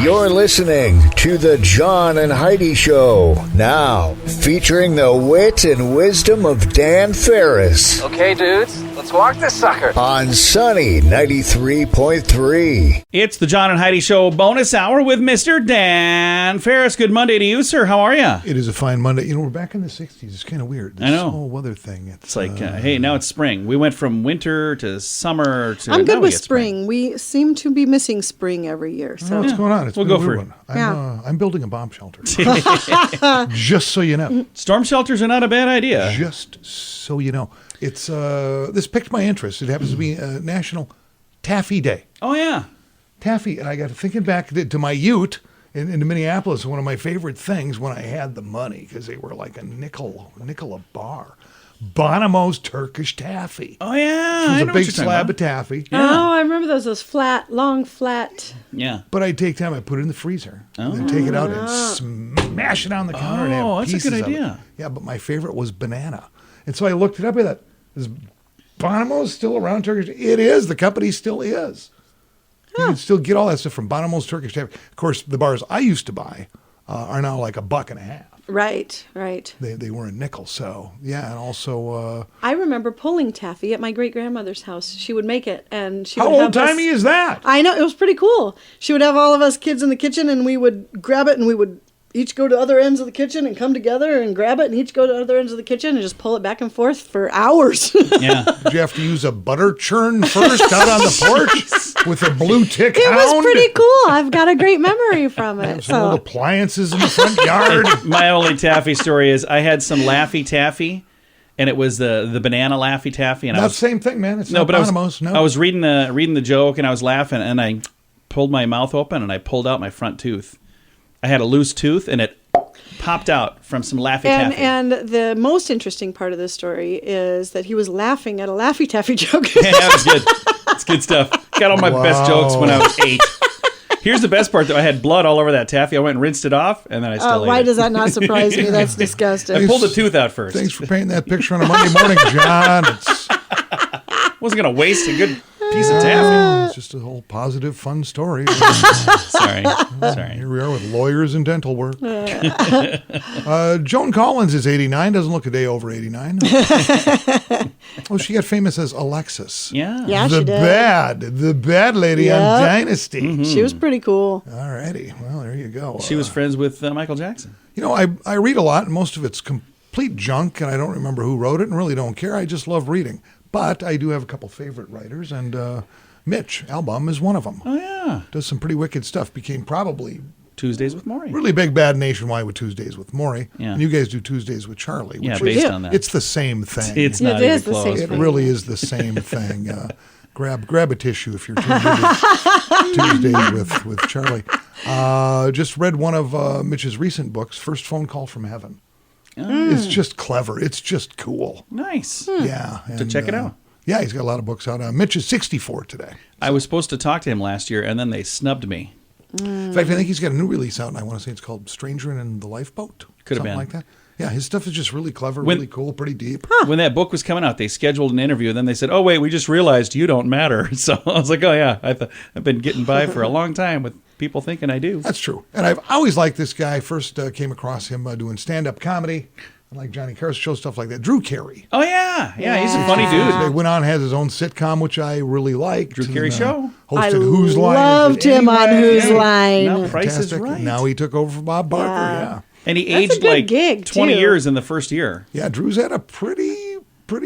You're listening to the John and Heidi Show. Now, featuring the wit and wisdom of Dan Ferris. Okay, dudes, let's walk this sucker. On Sunny 93.3. It's the John and Heidi Show bonus hour with Mr. Dan Ferris. Good Monday to you, sir. How are you? It is a fine Monday. You know, we're back in the 60s. It's kind of weird. This I know. whole weather thing. It's like, hey, now it's spring. We went from winter to summer to... I'm good now we with get spring. We seem to be missing spring every year. So What's going on? It's We'll been go a weird for it. one. Yeah. I'm building a bomb shelter. Just so you know. Storm shelters are not a bad idea. Just so you know. It's this piqued my interest. It happens to be National Taffy Day. Oh, yeah. Taffy, and I got to thinking back to my ute in Minneapolis. One of my favorite things when I had the money, because they were like a nickel a bar. Bonomo's Turkish Taffy. Oh, yeah. It was I a know what big you're talking slab about. of taffy. Yeah. Oh, I remember those flat, long, flat. Yeah. But I'd take time, I'd put it in the freezer, and then take it out and smash it on the counter and have Oh, that's a pieces good of it. idea. Yeah, but my favorite was banana. And so I looked it up. I thought, is Bonomo's still around Turkish? It is. The company still is. You can still get all that stuff from Bonomo's Turkish Taffy. Of course, the bars I used to buy are now like $1.50. Right. They were a nickel. So, yeah, and also... I remember pulling taffy at my great-grandmother's house. She would make it, and she how would have old-timey is that? I know, it was pretty cool. She would have all of us kids in the kitchen, and we would grab it, and we would each go to other ends of the kitchen and come together and grab it, and each go to other ends of the kitchen and just pull it back and forth for hours. Yeah. Did you have to use a butter churn first out on the porch with a blue tick It hound? was pretty cool. I've got a great memory from it. Some old appliances in the front yard. My only taffy story is I had some Laffy Taffy, and it was the banana Laffy Taffy. And Not I the was, same thing, man. It's no, not but Bonomo's. I was reading the joke, and I was laughing, and I pulled my mouth open, and I pulled out my front tooth. I had a loose tooth, and it popped out from some Laffy Taffy. And the most interesting part of this story is that he was laughing at a Laffy Taffy joke. Yeah, that was good. It's good stuff. Got all my best jokes when I was 8. Here's the best part, though. I had blood all over that taffy. I went and rinsed it off, and then I still ate Why it. does that not surprise me? That's disgusting. I pulled the tooth out first. Thanks for painting that picture on a Monday morning, John. Wasn't going to waste a good piece of taffy. It's just a whole positive, fun story. Sorry. Here we are with lawyers and dental work. Joan Collins is 89, doesn't look a day over 89. Oh, she got famous as Alexis. Yeah. Yeah, the she did. the bad lady on Yep. Dynasty. Mm-hmm. She was pretty cool. Alrighty, well, there you go. She was friends with Michael Jackson. You know, I read a lot, and most of it's complete junk, and I don't remember who wrote it, and really don't care. I just love reading. But I do have a couple favorite writers, and Mitch Albom is one of them. Oh, yeah. Does some pretty wicked stuff. Became probably Tuesdays with Maury. really big bad nationwide with Tuesdays with Maury. Yeah. And you guys do Tuesdays with Charlie. Yeah, Which based do. on that. it's the same thing. It's It not is even the close. same It really is the same thing. Grab a tissue if you're tuned into Tuesdays with Charlie. Just read one of Mitch's recent books, First Phone Call from Heaven. It's just clever. It's just cool. Nice. Yeah. To check it out. Yeah, he's got a lot of books out. Mitch is 64 today. I was supposed to talk to him last year, and then they snubbed me. In fact, I think he's got a new release out, and I want to say it's called Stranger in the Lifeboat. Could have Something been. like that. Yeah, his stuff is just really clever, When- really cool, pretty deep. When that book was coming out, they scheduled an interview, and then they said, "Oh wait, we just realized you don't matter." So I was like, "Oh yeah, I've been getting by for a long time with people thinking I do." That's true. And I've always liked this guy. First came across him doing stand-up comedy, like Johnny Carson show, stuff like that. Drew Carey. Oh yeah, he's a funny dude. They went on, has his own sitcom, which I really liked. Drew Carey Show. Hosted I Who's Line. loved him on Who's Line. Now Price is Fantastic. Right. Now he took over for Bob Barker. Yeah. And he That's a aged good like gig, 20 too. years in the first year. Yeah, Drew's had a pretty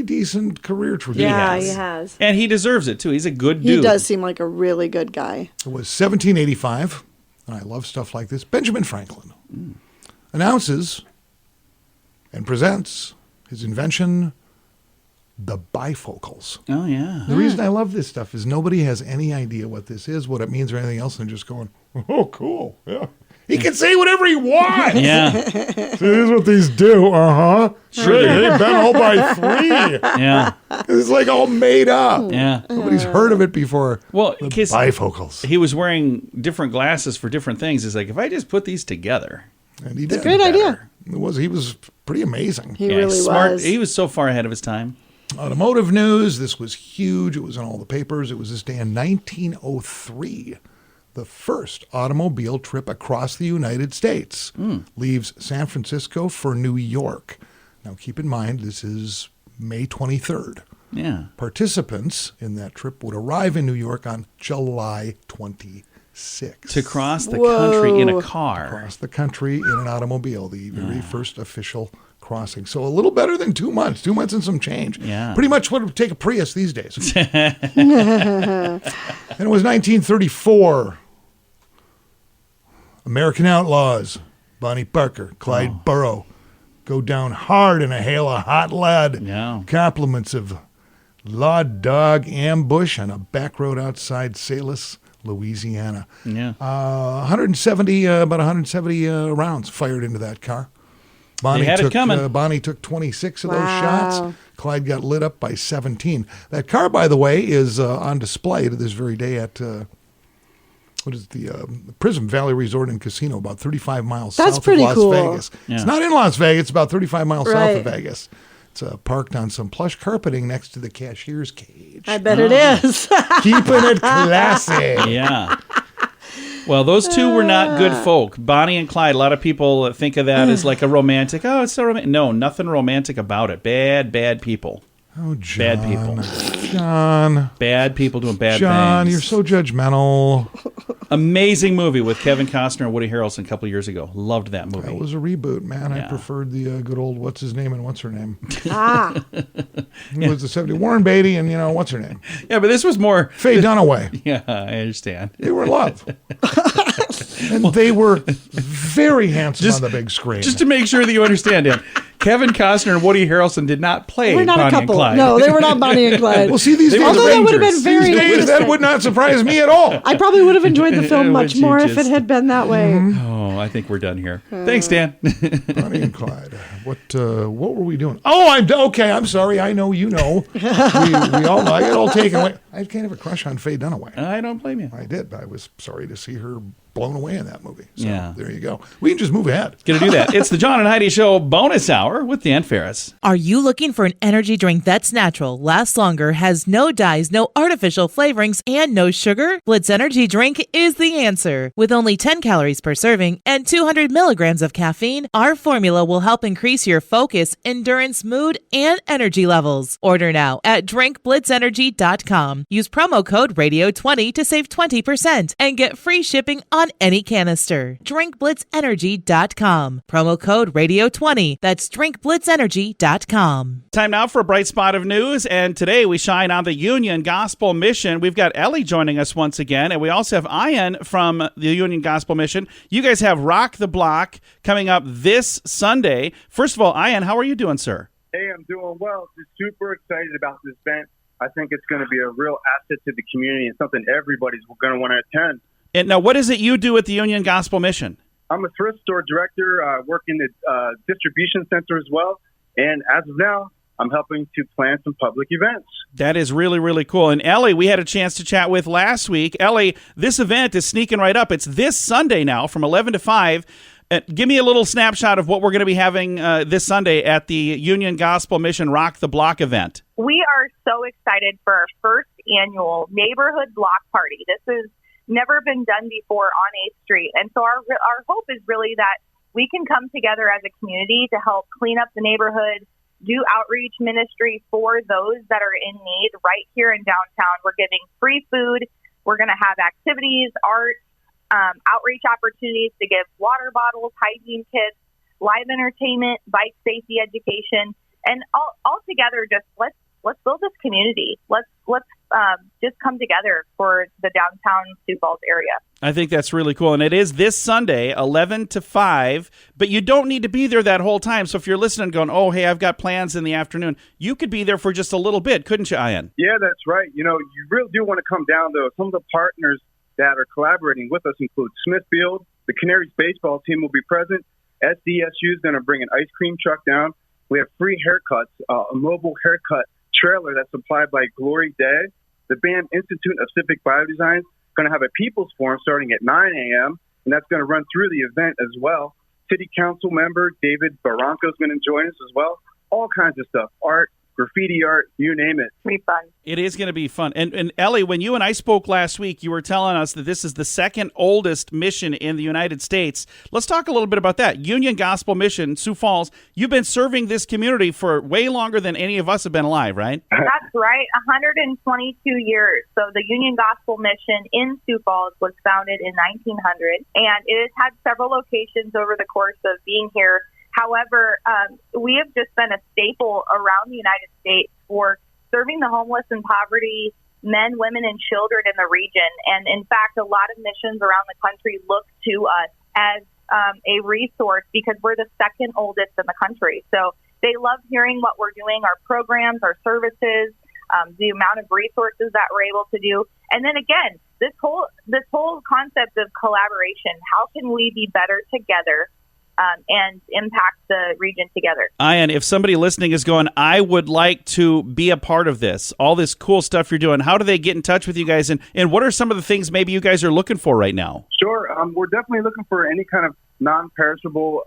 decent career trajectory. Yeah, has. he has. And he deserves it too. He's a good dude. He does seem like a really good guy. It was 1785, and I love stuff like this. Benjamin Franklin announces and presents his invention, the bifocals. Oh yeah. The reason I love this stuff is nobody has any idea what this is, what it means, or anything else, and they're just going, "Oh, cool, yeah." He can say whatever he wants. Yeah. So here's what these do. Sure. They bent all by 3. Yeah. It's like all made up. Yeah. Nobody's heard of it before. Well, The in case bifocals. he was wearing different glasses for different things. It's like, if I just put these together. And he did. Great idea. He was pretty amazing. He Yeah, really smart. was. He was so far ahead of his time. Automotive news. This was huge. It was in all the papers. It was this day in 1903 the first automobile trip across the United States. Leaves San Francisco for New York. Now, keep in mind, this is May 23rd. Yeah. Participants in that trip would arrive in New York on July 26th. To cross the country in a car. Across the country in an automobile, the very first official crossing. So a little better than 2 months. 2 months and some change. Yeah. Pretty much what it would take a Prius these days. And it was 1934. American Outlaws, Bonnie Parker, Clyde Burrow, go down hard in a hail of hot lead. Yeah. Compliments of Law Dog ambush on a back road outside Salis, Louisiana. Yeah. About 170 rounds fired into that car. They had it coming. Bonnie took 26 of those shots. Clyde got lit up by 17. That car, by the way, is on display to this very day at the Prism Valley Resort and Casino, about 35 miles That's south of pretty Las cool. Vegas. Yeah. It's not in Las Vegas. It's about 35 miles south Right. of Vegas. It's parked on some plush carpeting next to the cashier's cage. I bet it is. Keeping it classy. Yeah. Well, those two were not good folk. Bonnie and Clyde, a lot of people think of that as like a romantic. Oh, it's so romantic. No, nothing romantic about it. Bad people. Oh, John. Bad people. John. Bad people doing bad John, things. you're so judgmental. Amazing movie with Kevin Costner and Woody Harrelson a couple years ago. Loved that movie. That was a reboot, man. I Yeah. preferred the good old what's his name and what's her name. Ah, It was the 70 Warren Beatty and what's her name? Yeah, but this was more. Faye Dunaway. Yeah, I understand. They were in love. And they were very handsome on the big screen. Just to make sure that you understand, Dan, Kevin Costner and Woody Harrelson did not play we're not Bonnie a and couple. Clyde. No, they were not Bonnie and Clyde. well, see, these days, Although that would have been very these days, that interesting. would not surprise me at all. I probably would have enjoyed the film Would much you more if just- it had been that way. Oh, I think we're done here. Thanks, Dan. Bonnie and Clyde. What were we doing? Oh, I'm sorry. I know you know. We all know. I got all taken away. I kind of have a crush on Faye Dunaway. I don't blame you. I did. I was sorry to see her blown away in that movie. So Yeah. there you go. We can just move ahead. Gonna do that. It's the John and Heidi Show bonus hour with Dan Ferris. Are you looking for an energy drink that's natural, lasts longer, has no dyes, no artificial flavorings, and no sugar? Blitz Energy Drink is the answer. With only 10 calories per serving and 200 milligrams of caffeine, our formula will help increase your focus, endurance, mood, and energy levels. Order now at drinkblitzenergy.com. Use promo code RADIO20 to save 20% and get free shipping on any canister. drinkblitzenergy.com. Promo code RADIO20. That's drinkblitzenergy.com. Time now for a bright spot of news, and today we shine on the Union Gospel Mission. We've got Elly joining us once again, and we also have Ian from the Union Gospel Mission. You guys have Rock the Block coming up this Sunday. First of all, Ian, how are you doing, sir? Hey, I'm doing well. Just super excited about this event. I think it's going to be a real asset to the community and something everybody's going to want to attend. And now, what is it you do at the Union Gospel Mission? I'm a thrift store director, work in the distribution center as well. And as of now, I'm helping to plan some public events. That is really, really cool. And Elly, we had a chance to chat with last week. Elly, this event is sneaking right up. It's this Sunday now from 11 to 5. Give me a little snapshot of what we're going to be having this Sunday at the Union Gospel Mission Rock the Block event. We are so excited for our first annual neighborhood block party. This has never been done before on 8th Street. And so our hope is really that we can come together as a community to help clean up the neighborhood, do outreach ministry for those that are in need right here in downtown. We're giving free food. We're going to have activities, art, outreach opportunities to give water bottles, hygiene kits, live entertainment, bike safety education, and all together just let's build this community. Let's just come together for the downtown Sioux Falls area. I think that's really cool. And it is this Sunday, 11 to 5, but you don't need to be there that whole time. So if you're listening going, oh, hey, I've got plans in the afternoon, you could be there for just a little bit, couldn't you, Ian? Yeah, that's right. You know, you really do want to come down, though. Some of the partners that are collaborating with us include Smithfield. The Canaries baseball team will be present. SDSU is going to bring an ice cream truck down. We have free haircuts, a mobile haircut trailer that's supplied by Glory Day. The BAM Institute of Civic Biodesign is going to have a People's Forum starting at 9 a.m., and that's going to run through the event as well. City Council member David Barranco is going to join us as well. All kinds of stuff, art, graffiti art, you name it. Pretty fun. It is going to be fun. And Ellie, when you and I spoke last week, you were telling us that this is the second oldest mission in the United States. Let's talk a little bit about that. Union Gospel Mission, Sioux Falls, you've been serving this community for way longer than any of us have been alive, right? That's right, 122 years. So the Union Gospel Mission in Sioux Falls was founded in 1900, and it has had several locations over the course of being here. However, we have just been a staple around the United States for serving the homeless and poverty, men, women, and children in the region. And in fact, a lot of missions around the country look to us as a resource because we're the second oldest in the country. So they love hearing what we're doing, our programs, our services, the amount of resources that we're able to do. And then again, this whole concept of collaboration, how can we be better together and impact the region together? Ian, if somebody listening is going, I would like to be a part of this, all this cool stuff you're doing, how do they get in touch with you guys? And what are some of the things maybe you guys are looking for right now? Sure. We're definitely looking for any kind of non-perishable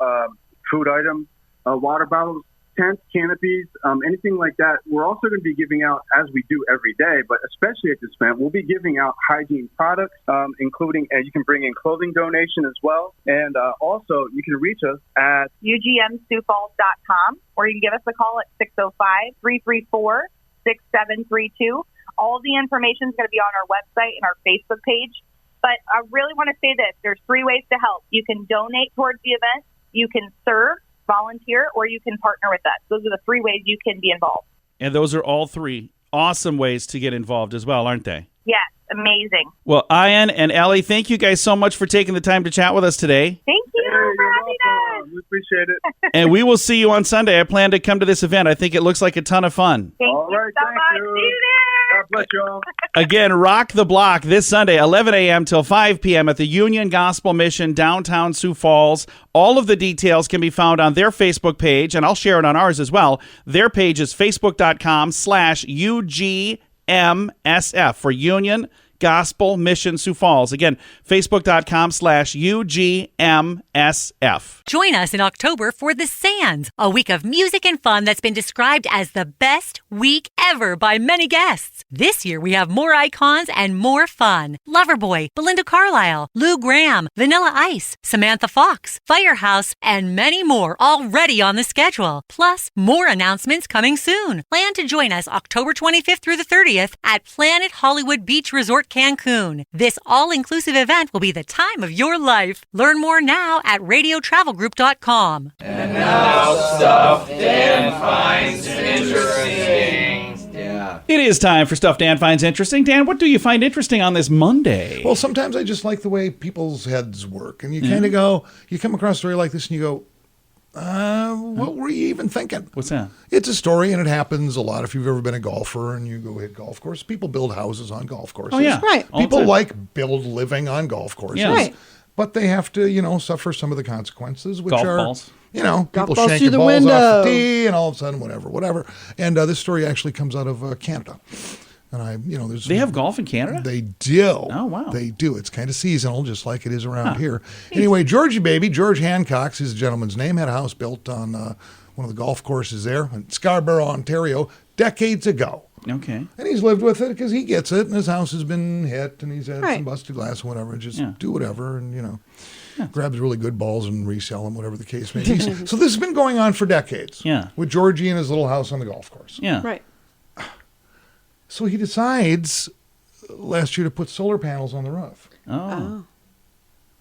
food items, water bottles, tents, canopies, anything like that. We're also going to be giving out, as we do every day, but especially at this event, we'll be giving out hygiene products, including, you can bring in clothing donation as well. And also, you can reach us at ugmsiouxfalls.com, or you can give us a call at 605-334-6732. All the information is going to be on our website and our Facebook page. But I really want to say this. There's 3 ways to help. You can donate towards the event, you can serve, volunteer, or you can partner with us. Those are the 3 ways you can be involved. And those are all 3 awesome ways to get involved as well, aren't they? Yes, amazing. Well, Ian and Ellie, thank you guys so much for taking the time to chat with us today. Thank you for having us. We appreciate it. And we will see you on Sunday. I plan to come to this event. I think it looks like a ton of fun. Thank All you right, so thank much. you. See you there. God bless you all. Again, Rock the Block this Sunday, 11 a.m. till 5 p.m. at the Union Gospel Mission, downtown Sioux Falls. All of the details can be found on their Facebook page, and I'll share it on ours as well. Their page is facebook.com/UGMSF for Union Gospel Mission Sioux Falls. Again, facebook.com/UGMSF. Join us in October for The Sands, a week of music and fun that's been described as the best week ever by many guests. This year we have more icons and more fun. Loverboy, Belinda Carlisle, Lou Gramm, Vanilla Ice, Samantha Fox, Firehouse, and many more already on the schedule. Plus, more announcements coming soon. Plan to join us October 25th through the 30th at Planet Hollywood Beach Resort Cancun. This all-inclusive event will be the time of your life. Learn more now at radiotravelgroup.com. And now stuff Dan finds interesting. Yeah. It is time for Stuff Dan Finds Interesting. Dan, what do you find interesting on this Monday? Well, sometimes I just like the way people's heads work. And you kind of go, you come across a story like this and you go, what were you even thinking? What's that? It's a story, and it happens a lot. If you've ever been a golfer and you go hit golf course, people build houses on golf courses. Oh, yeah. Right. People build living on golf courses. Yeah. Right. But they have to, suffer some of the consequences, which Golf are, balls. people balls shanking through the balls window. off the tee, and all of a sudden, whatever. And this story actually comes out of Canada. And there's They have golf in Canada? They do. Oh, wow. They do. It's kind of seasonal, just like it is around here. Anyway, Georgie baby, George Hancock's his gentleman's name, had a house built on one of the golf courses there in Scarborough, Ontario, decades ago. Okay. And he's lived with it because he gets it, and his house has been hit, and he's had Right. some busted glass and whatever. Just Yeah. do whatever, and, grabs really good balls and resell them, whatever the case may be. So this has been going on for decades. Yeah. With Georgie and his little house on the golf course. Yeah. Right. So he decides last year to put solar panels on the roof. Oh.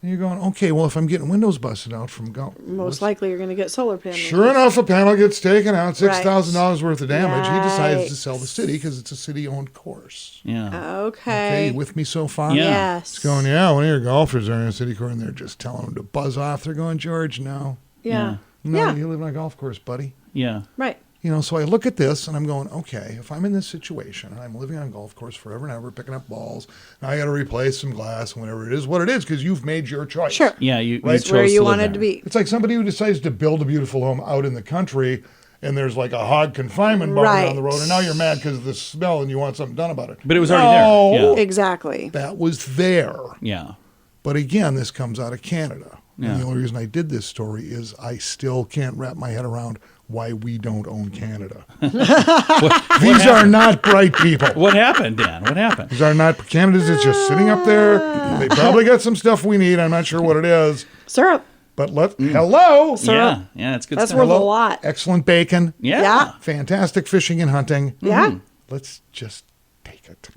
And you're going, okay, well, if I'm getting windows busted out from golf, Most likely you're going to get solar panels. sure enough, a panel gets taken out, $6,000 worth of damage. He decides to Yikes. sell the city because it's a city-owned course. Yeah. Okay. You with me so far? Yeah. Yes. It's going, yeah, one of your golfers are in a city course, and they're just telling them to buzz off. They're going, George, no. Yeah. No, Yeah. you live on a golf course, buddy. Yeah. Right. So I look at this and I'm going, okay, if I'm in this situation and I'm living on a golf course forever and ever, picking up balls, and I got to replace some glass and whatever it is, what it is, because you've made your choice. Sure. Yeah. You Right. chose Where to you live wanted there. to be. It's like somebody who decides to build a beautiful home out in the country and there's like a hog confinement barn Right. down the road, and now you're mad because of the smell and you want something done about it. But it was already there. Yeah. Exactly. That was there. Yeah. But again, this comes out of Canada. Yeah. And the only reason I did this story is I still can't wrap my head around why we don't own Canada. These are not bright people. What happened, Dan? What happened? These are not, Canada's is just sitting up there. They probably got some stuff we need. I'm not sure what it is. Syrup. But hello. Yeah, it's good That's stuff. worth a lot. Excellent bacon. Yeah. Fantastic fishing and hunting. Yeah. Let's just take it.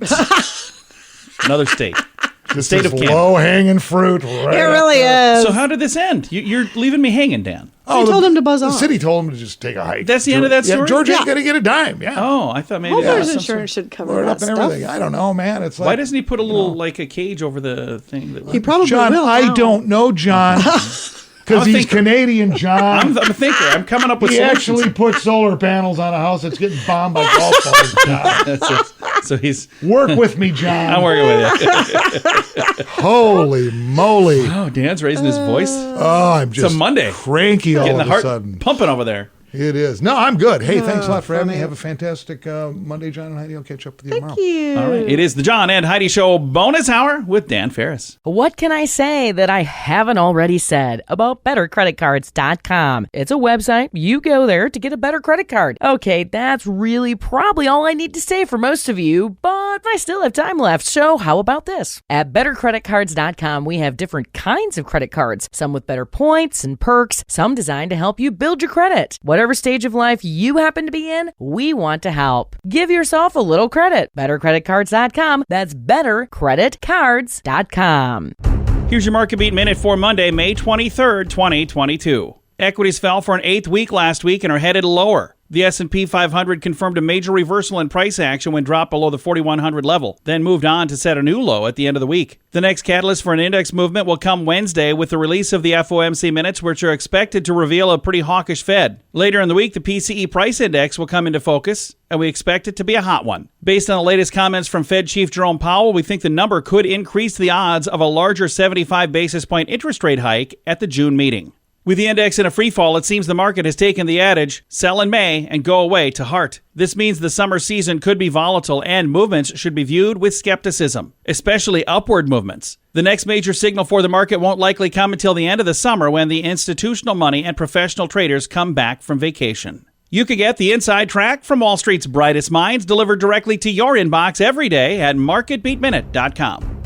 Another state. Just state of Canada. Low-hanging fruit. Right It really is. So how did this end? You're leaving me hanging, Dan. He told him to buzz The off. city told him to just take a hike. That's the end of that story? Yeah, George ain't Yeah. going to get a dime. Yeah. Oh, I thought maybe Homeowners some insurance should cover Load it that up and stuff. everything. I don't know, man. It's like, Why doesn't he put a little like a cage over the thing? He probably John, will. I now. don't know, John. Because I'm a he's thinker. Canadian, John. I'm a thinker. I'm coming up with He solutions. actually put solar panels on a house that's getting bombed by golf balls. John. So he's. Work with me, John. I'm working with you. Holy moly. Oh, Dan's raising his voice. Oh, I'm just It's a Monday. cranky all Getting the of a heart sudden. pumping over there. It is. No, I'm good. Hey, thanks a lot for having me. Have a fantastic Monday, John and Heidi. I'll catch up with you tomorrow. Thank you. All right. It is the John and Heidi Show bonus hour with Dan Ferris. What can I say that I haven't already said about bettercreditcards.com? It's a website. You go there to get a better credit card. Okay, that's really probably all I need to say for most of you, but I still have time left, so how about this? At bettercreditcards.com, we have different kinds of credit cards, some with better points and perks, some designed to help you build your credit. Whatever stage of life you happen to be in, we want to help. Give yourself a little credit. bettercreditcards.com. That's bettercreditcards.com. Here's your market beat minute for Monday, May 23rd, 2022. Equities fell for an eighth week last week and are headed lower. The S&P 500 confirmed a major reversal in price action when dropped below the 4,100 level, then moved on to set a new low at the end of the week. The next catalyst for an index movement will come Wednesday with the release of the FOMC minutes, which are expected to reveal a pretty hawkish Fed. Later in the week, the PCE price index will come into focus, and we expect it to be a hot one. Based on the latest comments from Fed Chief Jerome Powell, we think the number could increase the odds of a larger 75 basis point interest rate hike at the June meeting. With the index in a free fall, it seems the market has taken the adage, sell in May and go away, to heart. This means the summer season could be volatile and movements should be viewed with skepticism, especially upward movements. The next major signal for the market won't likely come until the end of the summer when the institutional money and professional traders come back from vacation. You can get the inside track from Wall Street's brightest minds delivered directly to your inbox every day at marketbeatminute.com.